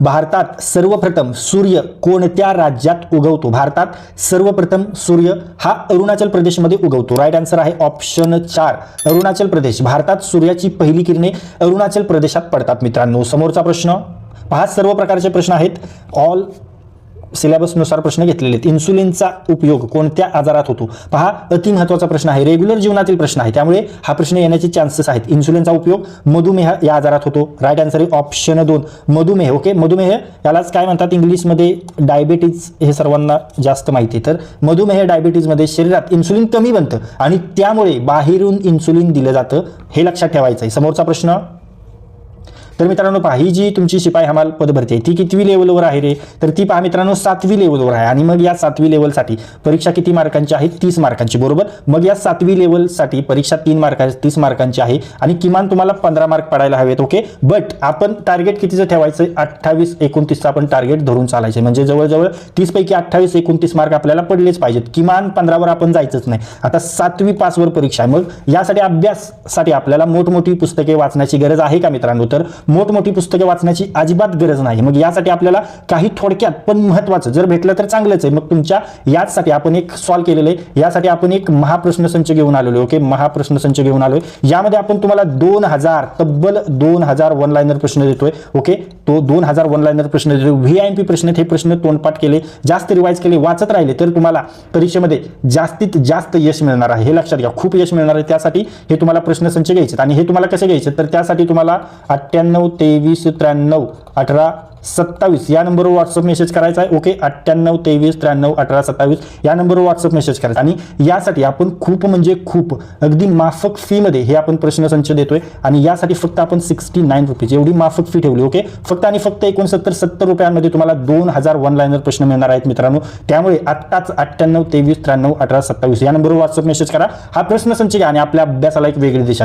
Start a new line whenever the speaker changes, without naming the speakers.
भारतात सर्वप्रथम सूर्य कोणत्या राज्यात उगवतो? भारतात सर्वप्रथम सूर्य हा अरुणाचल प्रदेशमध्ये उगवतो. राईट आन्सर आहे ऑप्शन 4 अरुणाचल प्रदेश. भारतात सूर्याची पहिली किरणे अरुणाचल प्रदेशात पडतात मित्रांनो. समोरचा प्रश्न पहा, सर्व प्रकारचे प्रश्न आहेत, ऑल सिलेबसनुसार प्रश्न घेतलेले आहेत. इन्सुलिनचा उपयोग कोणत्या आजारात होतो? पहा, अति महत्त्वाचा प्रश्न आहे, रेग्युलर जीवनातील प्रश्न आहे, त्यामुळे हा प्रश्न येण्याचे चान्सेस आहेत. इन्सुलिनचा उपयोग मधुमेह या आजारात होतो. राईट आन्सर आहे ऑप्शन 2 मधुमेह. ओके, मधुमेह यालाच काय म्हणतात इंग्लिशमध्ये? डायबिटीज. हे सर्वांना जास्त माहिती आहे. तर मधुमेह डायबिटीजमध्ये शरीरात इन्सुलिन कमी बनतं आणि त्यामुळे बाहेरून इन्सुलिन दिलं जातं, हे लक्षात ठेवायचं आहे. समोरचा प्रश्न, तर मित्रांनो पहा, ही जी तुमची शिपाई हमाल पद भरती आहे ती कितवी लेवलवर आहे रे? तर ती पहा मित्रांनो 7वी लेवलवर आहे. आणि मग या 7वी लेवलसाठी परीक्षा किती मार्कांची आहे? 30 मार्कांची. बरोबर. मग या 7वी लेवलसाठी परीक्षा 30 मार्कांची आहे आणि किमान तुम्हाला 15 मार्क पडायला हवेत. ओके, बट आपण टार्गेट कितीचं ठेवायचं? 28-29चं आपण टार्गेट धरून चालायचं. म्हणजे जवळजवळ 30 पैकी 28-29 मार्क आपल्याला पडलेच पाहिजेत. किमान 15वर आपण जायचंच नाही. आता 7वी पासवर परीक्षा आहे. मग यासाठी अभ्यासासाठी आपल्याला मोठमोठी पुस्तके वाचण्याची गरज आहे का मित्रांनो? तर मोठमोठी पुस्तके वाचण्याची अजिबात गरज नाही. मग यासाठी आपल्याला काही थोडक्यात पण महत्त्वाचं जर भेटलं तर चांगलंच आहे. मग तुमच्या याचसाठी आपण एक सॉल्व केलेलं आहे. यासाठी आपण एक महाप्रश्न संच घेऊन आलेलो. ओके, महाप्रश्न संच घेऊन आलोय. यामध्ये आपण तुम्हाला 2000 तब्बल 2000 वन लाइनर प्रश्न देतोय. ओके, तो 2000 वन लाइनर प्रश्न देतोय. व्हीआयएमपी प्रश्न, हे प्रश्न तोंडपाठ केले, जास्त रिवाइज केले, वाचत राहिले तर तुम्हाला परीक्षेमध्ये जास्तीत जास्त यश मिळणार आहे. हे लक्षात घ्या, खूप यश मिळणार आहे. त्यासाठी हे तुम्हाला प्रश्न संच घ्यायचे आणि हे तुम्हाला कसे घ्यायचे? तर त्यासाठी तुम्हाला 98 23 93 18 27 या नंबरवर व्हॉट्सअप मेसेज करायचा आहे. ओके, 98 23 93 18 27 या नंबरवर व्हॉट्सअप मेसेज करायचा. आणि यासाठी आपण खूप म्हणजे खूप अगदी माफक फीमध्ये हे आपण प्रश्नसंच देतोय आणि यासाठी फक्त आपण 69 रुपीज एवढी माफक फी ठेवली. ओके, फक्त आणि फक्त 69-70 रुपयांमध्ये तुम्हाला 2000 वन लाइनर प्रश्न मिळणार आहेत मित्रांनो. त्यामुळे आत्ताच 98 23 93 18 27 या नंबरवर व्हॉट्सअप मेसेज करा, हा प्रश्नसंच घ्या आणि आपल्या अभ्यासाला एक वेगळी दिशा